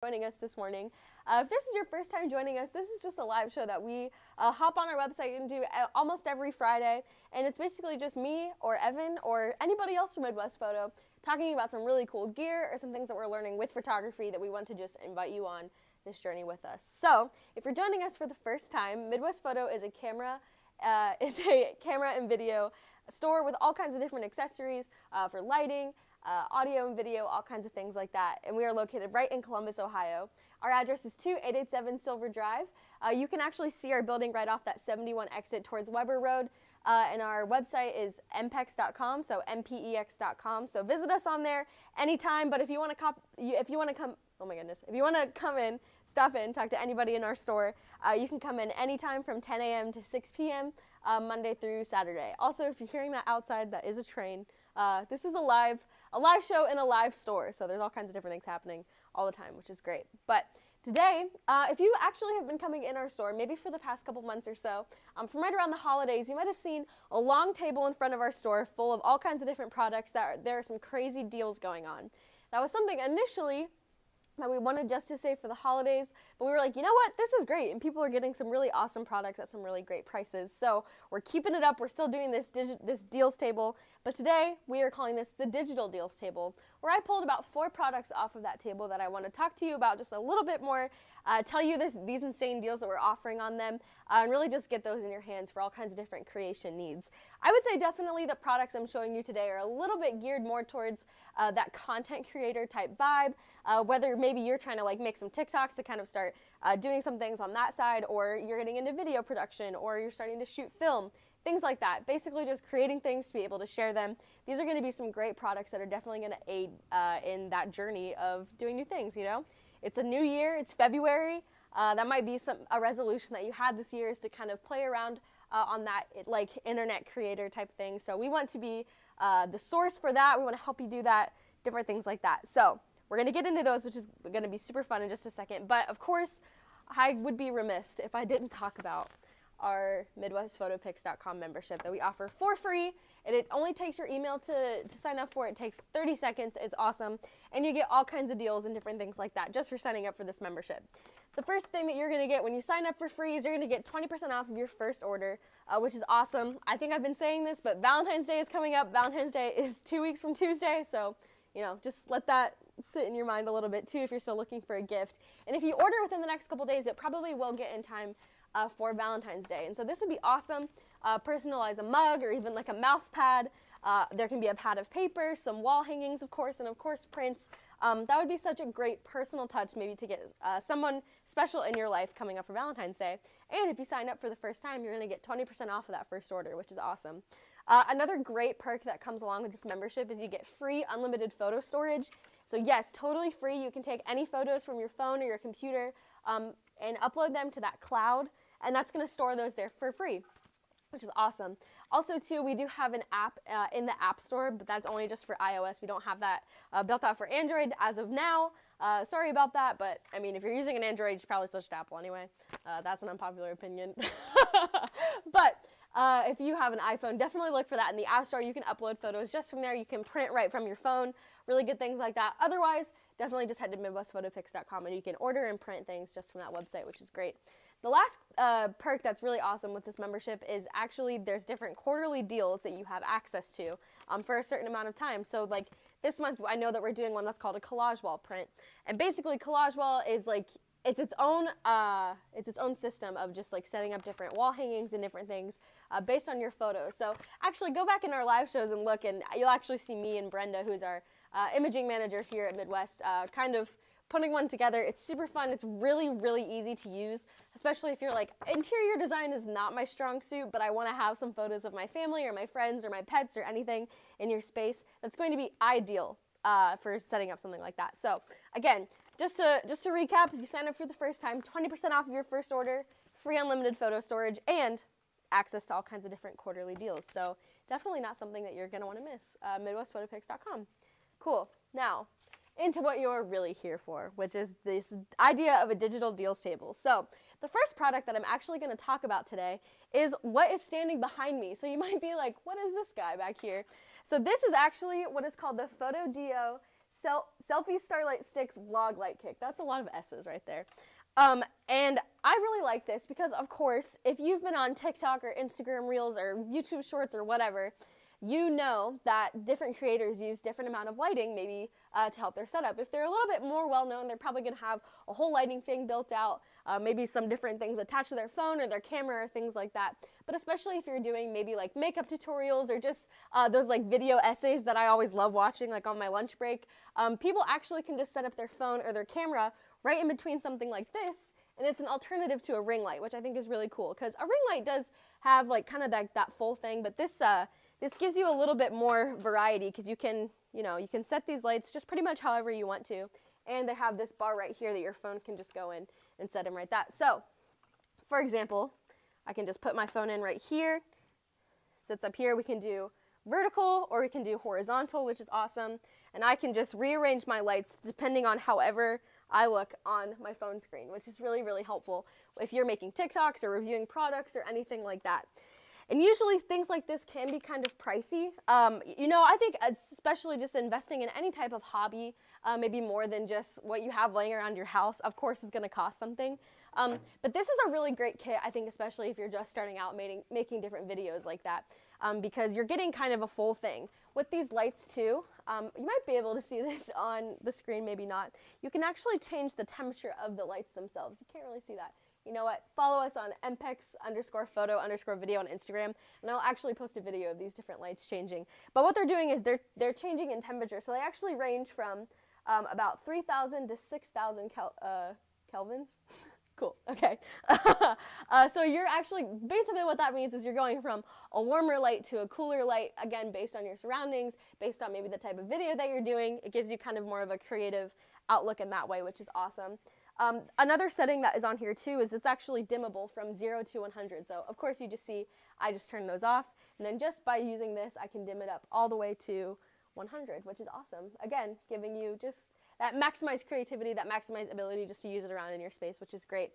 Joining us this morning. If this is your first time joining us, this is just a live show that we hop on our website and do almost every Friday, and it's basically just me or Evan or anybody else from Midwest Photo talking about some really cool gear or some things that we're learning with photography that we want to just invite you on this journey with us. So if you're joining us for the first time, Midwest Photo is a camera and video store with all kinds of different accessories for lighting, audio and video, all kinds of things like that. And we are located right in Columbus, Ohio. Our address is 2887 Silver Drive. You can actually see our building right off that 71 exit towards Weber Road. And our website is MPEX.com, so MPEX.com. So visit us on there anytime. But if you want to come in, stop in, talk to anybody in our store, you can come in anytime from 10 a.m. to 6 p.m. Monday through Saturday. Also, if you're hearing that outside, that is a train. This is a live show in a live store, so there's all kinds of different things happening all the time, which is great. But today, if you actually have been coming in our store, maybe for the past couple months or so, from right around the holidays, you might have seen a long table in front of our store full of all kinds of different products there are some crazy deals going on. That was something initially that we wanted just to say for the holidays, but we were like, you know what, this is great, and people are getting some really awesome products at some really great prices, so we're keeping it up. We're still doing this deals table, but today we are calling this the digital deals table, where I pulled about 4 products off of that table that I want to talk to you about just a little bit more, tell you these insane deals that we're offering on them, and really just get those in your hands for all kinds of different creation needs. I would say definitely the products I'm showing you today are a little bit geared more towards that content creator type vibe, whether maybe you're trying to like make some TikToks to kind of start doing some things on that side, or you're getting into video production, or you're starting to shoot film, things like that. Basically just creating things to be able to share them. These are going to be some great products that are definitely going to aid in that journey of doing new things, you know. It's a new year, it's February. That might be a resolution that you had this year, is to kind of play around on that like internet creator type thing. So we want to be the source for that. We want to help you do that, different things like that. So we're going to get into those, which is going to be super fun in just a second. But of course, I would be remiss if I didn't talk about our MidwestPhotoPix.com membership that we offer for free. And it only takes your email to sign up for. It takes 30 seconds. It's awesome. And you get all kinds of deals and different things like that just for signing up for this membership. The first thing that you're going to get when you sign up for free is you're going to get 20% off of your first order, which is awesome. I think I've been saying this, but Valentine's Day is coming up. Valentine's Day is 2 weeks from Tuesday, so you know, just let that sit in your mind a little bit too if you're still looking for a gift. And if you order within the next couple days, it probably will get in time for Valentine's Day. And so this would be awesome. Personalize a mug or even like a mouse pad. There can be a pad of paper, some wall hangings, of course, and of course prints. That would be such a great personal touch maybe to get someone special in your life coming up for Valentine's Day. And if you sign up for the first time, you're going to get 20% off of that first order, which is awesome. Another great perk that comes along with this membership is you get free unlimited photo storage. So yes, totally free. You can take any photos from your phone or your computer and upload them to that cloud, and that's going to store those there for free, which is awesome. Also, too, we do have an app in the App Store, but that's only just for iOS. We don't have that built out for Android as of now. Sorry about that, but I mean, if you're using an Android, you should probably switch to Apple anyway. That's an unpopular opinion. But if you have an iPhone, definitely look for that in the App Store. You can upload photos just from there. You can print right from your phone. Really good things like that. Otherwise, definitely just head to MidwestPhotoPix.com and you can order and print things just from that website, which is great. The last perk that's really awesome with this membership is actually there's different quarterly deals that you have access to for a certain amount of time. So like this month, I know that we're doing one that's called a collage wall print. And basically collage wall is like, it's its own system of just like setting up different wall hangings and different things based on your photos. So actually go back in our live shows and look, and you'll actually see me and Brenda, who's our imaging manager here at Midwest, kind of putting one together. It's super fun. It's really, really easy to use, especially if you're like, interior design is not my strong suit, but I want to have some photos of my family or my friends or my pets or anything in your space. That's going to be ideal for setting up something like that. So again, just to recap, if you sign up for the first time, 20% off of your first order, free unlimited photo storage, and access to all kinds of different quarterly deals. So definitely not something that you're going to want to miss. MidwestPhotoPix.com. Cool. Now, into what you're really here for, which is this idea of a digital deals table. So the first product that I'm actually going to talk about today is what is standing behind me. So you might be like, what is this guy back here? So this is actually what is called the Photo Dio Selfie Starlight Sticks Vlog Light Kick. That's a lot of S's right there. And I really like this because, of course, if you've been on TikTok or Instagram Reels or YouTube Shorts or whatever, you know that different creators use different amount of lighting maybe to help their setup. If they're a little bit more well-known, they're probably going to have a whole lighting thing built out, maybe some different things attached to their phone or their camera or things like that. But especially if you're doing maybe like makeup tutorials or just those like video essays that I always love watching like on my lunch break, people actually can just set up their phone or their camera right in between something like this, and it's an alternative to a ring light, which I think is really cool because a ring light does have like kind of that full thing, but this gives you a little bit more variety because you can set these lights just pretty much however you want to, and they have this bar right here that your phone can just go in and set them right that. So, for example, I can just put my phone in right here, sits up here. We can do vertical or we can do horizontal, which is awesome, and I can just rearrange my lights depending on however I look on my phone screen, which is really, really helpful if you're making TikToks or reviewing products or anything like that. And usually things like this can be kind of pricey. I think especially just investing in any type of hobby, maybe more than just what you have laying around your house, of course, is going to cost something. But this is a really great kit, I think, especially if you're just starting out making different videos like that, because you're getting kind of a full thing. With these lights too, you might be able to see this on the screen, maybe not. You can actually change the temperature of the lights themselves. You can't really see that. You know what? Follow us on MPEX_photo_video on Instagram, and I'll actually post a video of these different lights changing. But what they're doing is they're changing in temperature, so they actually range from about 3,000 to 6,000 kelvins. Cool. Okay. So you're actually, basically what that means is you're going from a warmer light to a cooler light, again, based on your surroundings, based on maybe the type of video that you're doing. It gives you kind of more of a creative outlook in that way, which is awesome. Another setting that is on here too is it's actually dimmable from 0 to 100. So of course you just see, I just turn those off, and then just by using this, I can dim it up all the way to 100, which is awesome. Again, giving you just that maximized creativity, that maximized ability just to use it around in your space, which is great.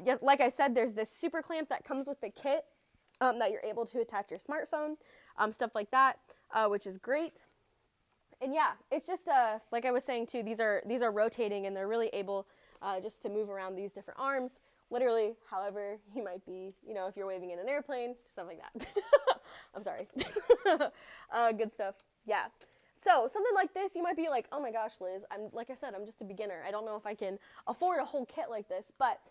Yes, like I said, there's this super clamp that comes with the kit that you're able to attach your smartphone, stuff like that, which is great. And yeah, it's just like I was saying too, these are rotating, and they're really able just to move around these different arms, literally however you might be, if you're waving in an airplane, stuff like that. I'm sorry. Good stuff. Yeah. So something like this, you might be like, oh my gosh, Liz, like I said, I'm just a beginner. I don't know if I can afford a whole kit like this. But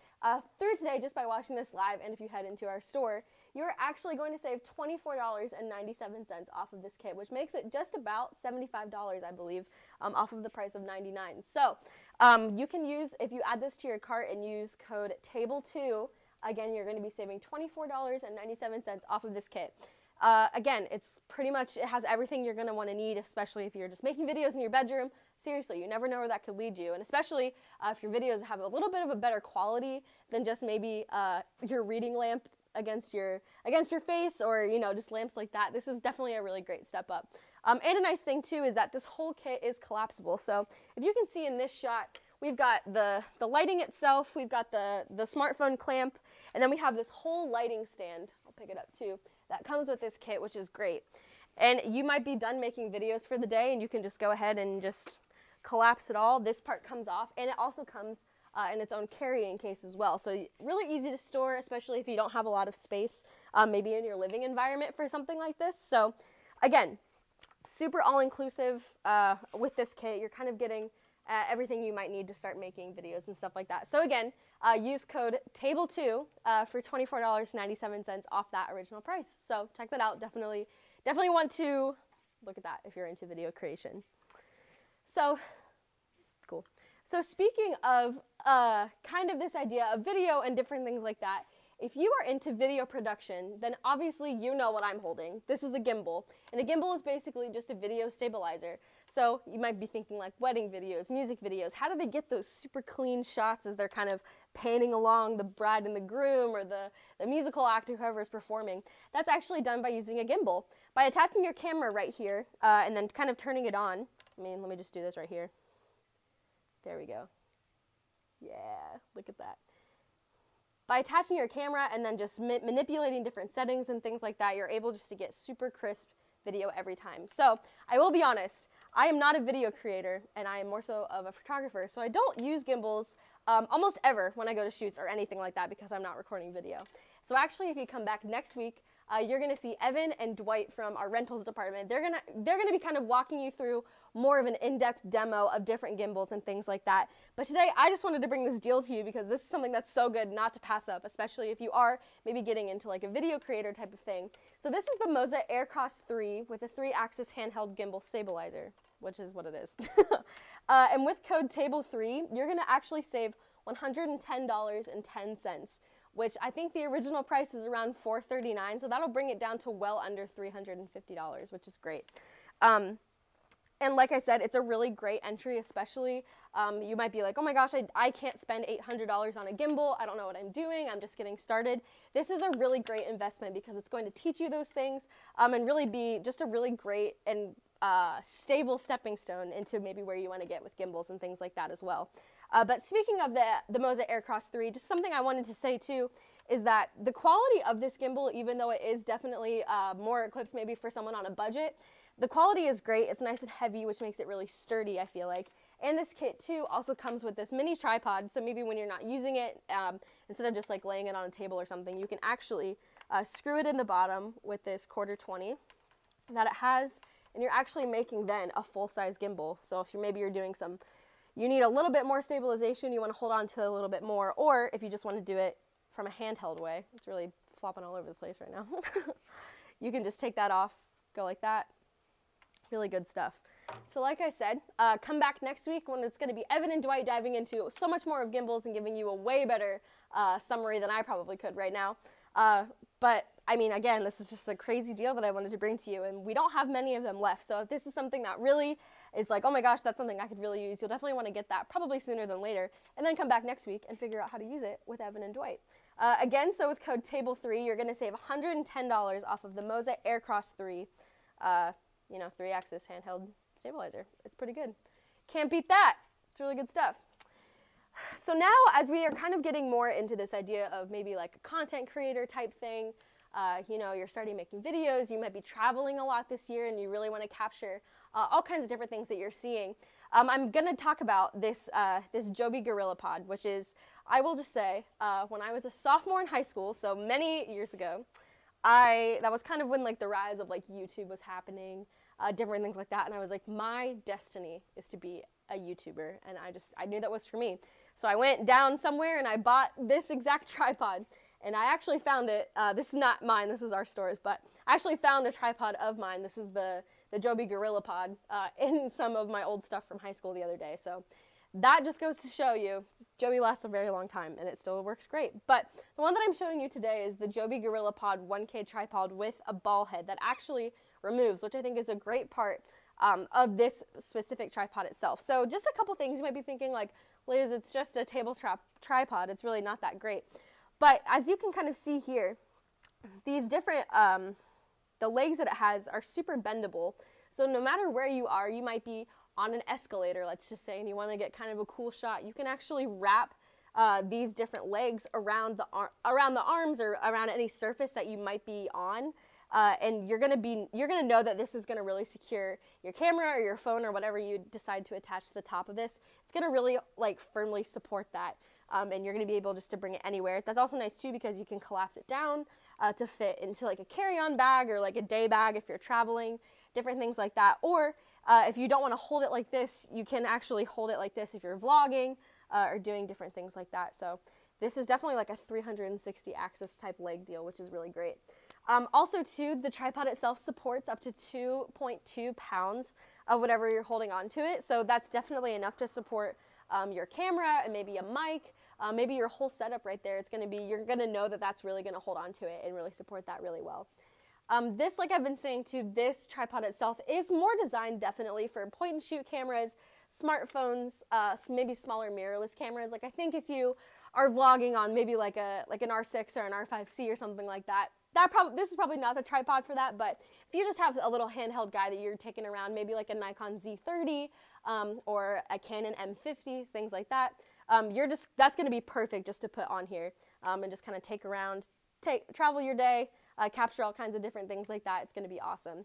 through today, just by watching this live, and if you head into our store, you're actually going to save $24.97 off of this kit, which makes it just about $75, I believe, off of the price of $99. So you can use, if you add this to your cart and use code TABLE2, again, you're going to be saving $24.97 off of this kit. Again, it's pretty much, it has everything you're going to want to need, especially if you're just making videos in your bedroom. Seriously, you never know where that could lead you. And especially if your videos have a little bit of a better quality than just maybe your reading lamp against your face, or, just lamps like that. This is definitely a really great step up. And a nice thing too is that this whole kit is collapsible. So if you can see in this shot, we've got the lighting itself, we've got the smartphone clamp, and then we have this whole lighting stand. I'll pick it up too. That comes with this kit, which is great. And you might be done making videos for the day, and you can just go ahead and just collapse it all. This part comes off, and it also comes in its own carrying case as well. So really easy to store, especially if you don't have a lot of space, maybe in your living environment for something like this. So again, super all-inclusive with this kit. You're kind of getting everything you might need to start making videos and stuff like that. So again, use code TABLE2 for $24.97 off that original price. So check that out. Definitely want to look at that if you're into video creation. So cool. So speaking of kind of this idea of video and different things like that, if you are into video production, then obviously you know what I'm holding. This is a gimbal, and a gimbal is basically just a video stabilizer. So you might be thinking like wedding videos, music videos, how do they get those super clean shots as they're kind of panning along the bride and the groom, or the musical actor, whoever is performing? That's actually done by using a gimbal. By attaching your camera right here, and then kind of turning it on. Let me just do this right here. There we go. Yeah, look at that. By attaching your camera and then just manipulating different settings and things like that, you're able just to get super crisp video every time. So I will be honest, I am not a video creator, and I am more so of a photographer, so I don't use gimbals almost ever when I go to shoots or anything like that because I'm not recording video. So actually, if you come back next week, you're gonna see Evan and Dwight from our rentals department. They're gonna be kind of walking you through more of an in-depth demo of different gimbals and things like that. But today, I just wanted to bring this deal to you because this is something that's so good not to pass up, especially if you are maybe getting into like a video creator type of thing. So this is the Moza Aircross 3 with a 3-axis handheld gimbal stabilizer, which is what it is. And with code TABLE3, you're gonna actually save $110.10, which I think the original price is around $439, so that'll bring it down to well under $350, which is great. And like I said, it's a really great entry, especially you might be like, oh my gosh, I can't spend $800 on a gimbal. I don't know what I'm doing. I'm just getting started. This is a really great investment because it's going to teach you those things and really be just a really great and stable stepping stone into maybe where you want to get with gimbals and things like that as well. But speaking of the Moza Aircross 3, just something I wanted to say too is that the quality of this gimbal, even though it is definitely more equipped maybe for someone on a budget, the quality is great. It's nice and heavy, which makes it really sturdy, I feel like. And this kit too also comes with this mini tripod, so maybe when you're not using it, instead of just like laying it on a table or something, you can actually screw it in the bottom with this 1/4-20 that it has, and you're actually making then a full-size gimbal. So if you're doing you need a little bit more stabilization, you want to hold on to it a little bit more, or if you just want to do it from a handheld way, it's really flopping all over the place right now. You can just take that off, go like that. Really good stuff. So like I said, come back next week when it's going to be Evan and Dwight diving into so much more of gimbals and giving you a way better summary than I probably could right now. But I mean, again, this is just a crazy deal that I wanted to bring to you, and we don't have many of them left. So if this is something that really is like, oh my gosh, that's something I could really use, you'll definitely want to get that probably sooner than later, and then come back next week and figure out how to use it with Evan and Dwight. Again, so with code TABLE3, you're going to save $110 off of the Moza Aircross 3, 3-axis handheld stabilizer. It's pretty good. Can't beat that. It's really good stuff. So now, as we are kind of getting more into this idea of maybe like a content creator type thing, you're starting making videos, you might be traveling a lot this year and you really want to capture all kinds of different things that you're seeing. I'm going to talk about this Joby GorillaPod, which is, I will just say, when I was a sophomore in high school, so many years ago, that was kind of when like the rise of like YouTube was happening, different things like that, and I was like, my destiny is to be a YouTuber, and I knew that was for me. So I went down somewhere and I bought this exact tripod, and I actually found it, this is not mine, this is our store's, but I actually found a tripod of mine. This is the Joby GorillaPod in some of my old stuff from high school the other day. So that just goes to show you, Joby lasts a very long time and it still works great. But the one that I'm showing you today is the Joby GorillaPod 1K tripod with a ball head that actually removes, which I think is a great part of this specific tripod itself. So just a couple things you might be thinking like, Liz, it's just a table tripod. It's really not that great. But as you can kind of see here, these different, the legs that it has are super bendable. So no matter where you are, you might be on an escalator, let's just say, and you want to get kind of a cool shot, you can actually wrap these different legs around the arms or around any surface that you might be on. And you're gonna know that this is gonna really secure your camera or your phone or whatever you decide to attach to the top of this. It's gonna really like firmly support that, and you're gonna be able just to bring it anywhere. That's also nice too because you can collapse it down to fit into like a carry-on bag or like a day bag if you're traveling, different things like that. Or if you don't want to hold it like this, you can actually hold it like this if you're vlogging or doing different things like that. So this is definitely like a 360 axis type leg deal, which is really great. Also too, the tripod itself supports up to 2.2 pounds of whatever you're holding onto it. So that's definitely enough to support your camera and maybe a mic, maybe your whole setup right there. You're gonna know that that's really gonna hold onto it and really support that really well. This, like I've been saying too, this tripod itself is more designed definitely for point and shoot cameras, smartphones, maybe smaller mirrorless cameras. Like I think if you are vlogging on maybe like an R6 or an R5C or something like that, this is probably not the tripod for that. But if you just have a little handheld guy that you're taking around, maybe like a Nikon Z30 or a Canon M50, things like that, that's going to be perfect just to put on here and just kind of take around, travel your day, capture all kinds of different things like that. It's going to be awesome.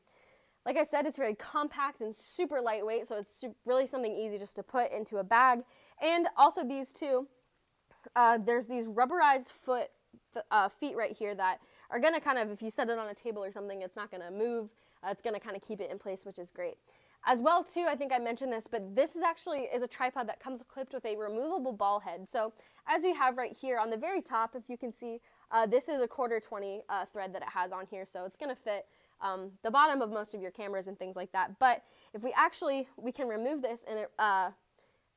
Like I said, it's very compact and super lightweight, so it's really something easy just to put into a bag. And also these two, there's these rubberized feet right here that are going to kind of, if you set it on a table or something, it's not going to move. It's going to kind of keep it in place, which is great. As well, too, I think I mentioned this, but this is actually a tripod that comes equipped with a removable ball head. So as we have right here on the very top, if you can see, this is a 1/4-20 thread that it has on here, so it's going to fit the bottom of most of your cameras and things like that. But if we can remove this, and it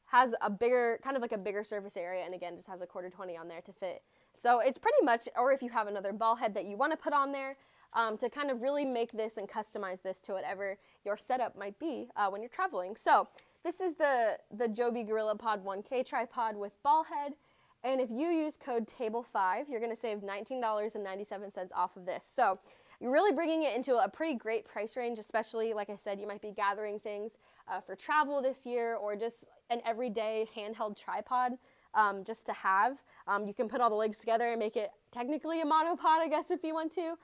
has a bigger, kind of like a bigger surface area, and again, just has a 1/4-20 on there to fit. So it's pretty much, or if you have another ball head that you want to put on there, to kind of really make this and customize this to whatever your setup might be when you're traveling. So this is the Joby GorillaPod 1K tripod with ball head, and if you use code TABLE5, you're going to save $19.97 off of this. So you're really bringing it into a pretty great price range, especially, like I said, you might be gathering things for travel this year, or just an everyday handheld tripod just to have. You can put all the legs together and make it technically a monopod, I guess, if you want to,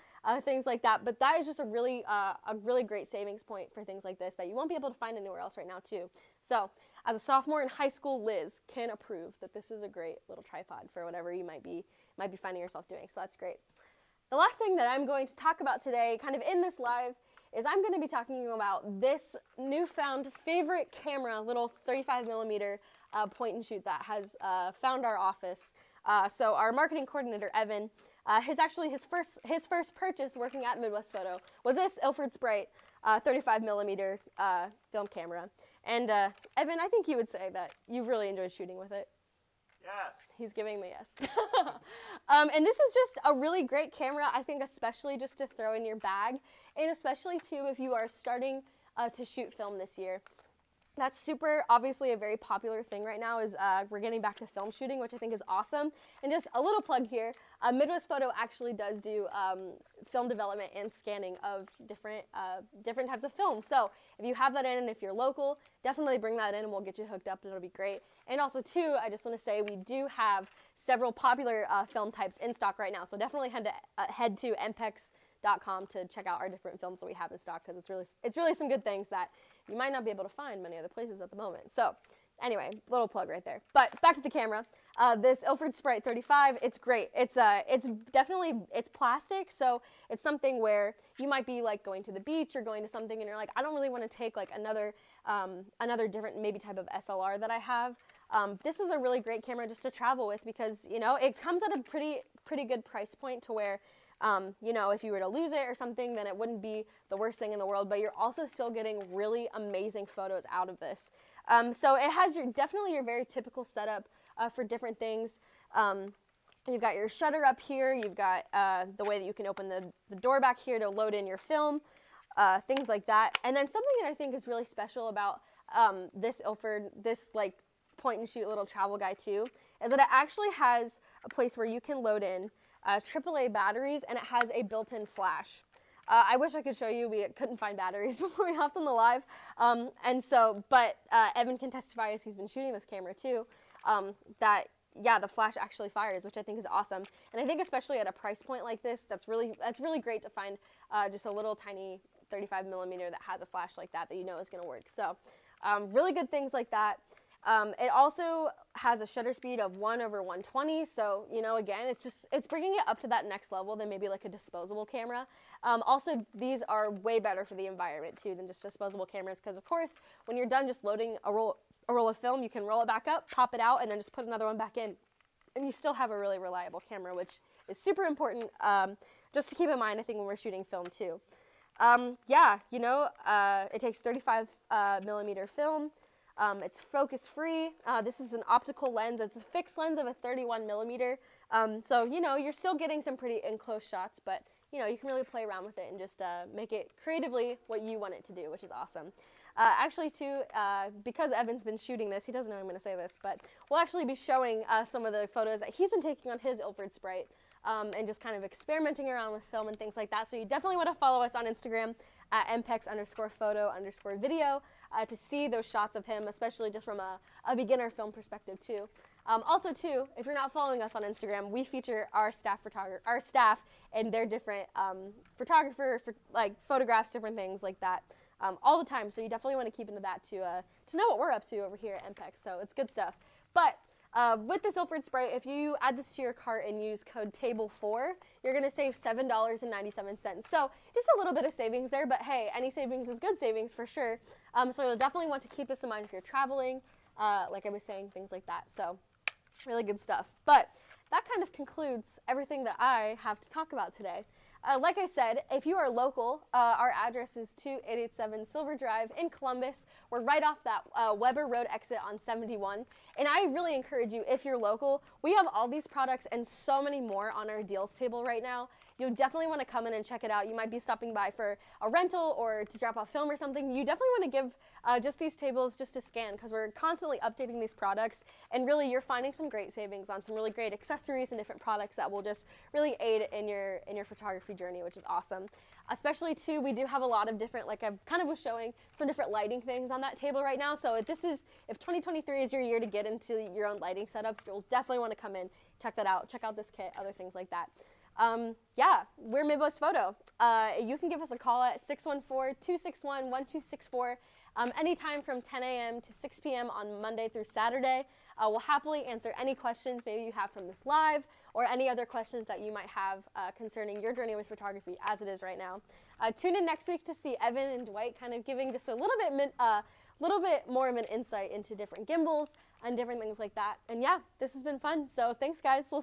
things like that. But that is just a really great savings point for things like this that you won't be able to find anywhere else right now, too. So as a sophomore in high school, Liz can approve that this is a great little tripod for whatever you might be finding yourself doing. So that's great. The last thing that I'm going to talk about today, kind of in this live, is I'm going to be talking about this newfound favorite camera, little 35mm point and shoot that has found our office. So our marketing coordinator, Evan, his first purchase working at Midwest Photo was this Ilford Sprite 35mm film camera. And Evan, I think you would say that you really enjoyed shooting with it. Yes. He's giving the yes. And this is just a really great camera, I think, especially just to throw in your bag, and especially, too, if you are starting to shoot film this year. That's super, obviously, a very popular thing right now is we're getting back to film shooting, which I think is awesome. And just a little plug here, Midwest Photo actually does do film development and scanning of different types of film. So if you have that in, and if you're local, definitely bring that in and we'll get you hooked up and it'll be great. And also, too, I just want to say we do have several popular film types in stock right now. So definitely head to MPEX.com to check out our different films that we have in stock, because it's really some good things that you might not be able to find many other places at the moment. So anyway, little plug right there. But back to the camera. This Ilford Sprite 35, it's great. It's plastic, so it's something where you might be like going to the beach or going to something and you're like, I don't really want to take like another different maybe type of SLR that I have. This is a really great camera just to travel with, because, you know, it comes at a pretty good price point to where, you know, if you were to lose it or something, then it wouldn't be the worst thing in the world, but you're also still getting really amazing photos out of this. So it has definitely your very typical setup for different things. You've got your shutter up here, you've got the way that you can open the door back here to load in your film, things like that. And then something that I think is really special about this Ilford, this like point and shoot little travel guy too, is that it actually has a place where you can load in AAA batteries, and it has a built-in flash. I wish I could show you. We couldn't find batteries before we hopped on the live. But Evan can testify, as he's been shooting this camera too, that, yeah, the flash actually fires, which I think is awesome. And I think especially at a price point like this, that's really great to find just a little tiny 35mm that has a flash like that you know is going to work. So really good things like that. It also has a shutter speed of 1/120, so, you know, again, it's bringing it up to that next level than maybe like a disposable camera. Also, these are way better for the environment, too, than just disposable cameras, because, of course, when you're done just loading a roll of film, you can roll it back up, pop it out, and then just put another one back in, and you still have a really reliable camera, which is super important just to keep in mind, I think, when we're shooting film, too. Yeah, you know, it takes 35mm film. It's focus free. This is an optical lens. It's a fixed lens of a 31mm. So, you know, you're still getting some pretty in-close shots, but, you know, you can really play around with it and just make it creatively what you want it to do, which is awesome. Actually, too, because Evan's been shooting this, he doesn't know I'm going to say this, but we'll actually be showing some of the photos that he's been taking on his Ilford Sprite, and just kind of experimenting around with film and things like that. So you definitely want to follow us on Instagram at MPEX_photo_video to see those shots of him, especially just from a beginner film perspective too. Also, too, if you're not following us on Instagram, we feature our staff and their different photographs, different things like that, all the time. So you definitely want to keep into that to know what we're up to over here at MPEX. So it's good stuff. But with the Silford spray, if you add this to your cart and use code TABLE4, you're going to save $7.97. So just a little bit of savings there, but hey, any savings is good savings for sure. So you'll definitely want to keep this in mind if you're traveling, like I was saying, things like that. So really good stuff. But that kind of concludes everything that I have to talk about today. Like I said, if you are local, our address is 2887 Silver Drive in Columbus. We're right off that Weber Road exit on 71. And I really encourage you, if you're local, we have all these products and so many more on our deals table right now. You definitely want to come in and check it out. You might be stopping by for a rental or to drop off film or something. You definitely want to give just these tables just to scan, because we're constantly updating these products. And really, you're finding some great savings on some really great accessories and different products that will just really aid in your photography journey, which is awesome. Especially too, we do have a lot of different, like I kind of was showing, some different lighting things on that table right now. So if 2023 is your year to get into your own lighting setups, you'll definitely want to come in, check that out, check out this kit, other things like that. Yeah, we're Midwest Photo. You can give us a call at 614-261-1264 anytime from 10 a.m. to 6 p.m. on Monday through Saturday. We'll happily answer any questions maybe you have from this live, or any other questions that you might have concerning your journey with photography as it is right now. Tune in next week to see Evan and Dwight kind of giving just a little bit more of an insight into different gimbals and different things like that. And yeah, this has been fun. So thanks, guys. We'll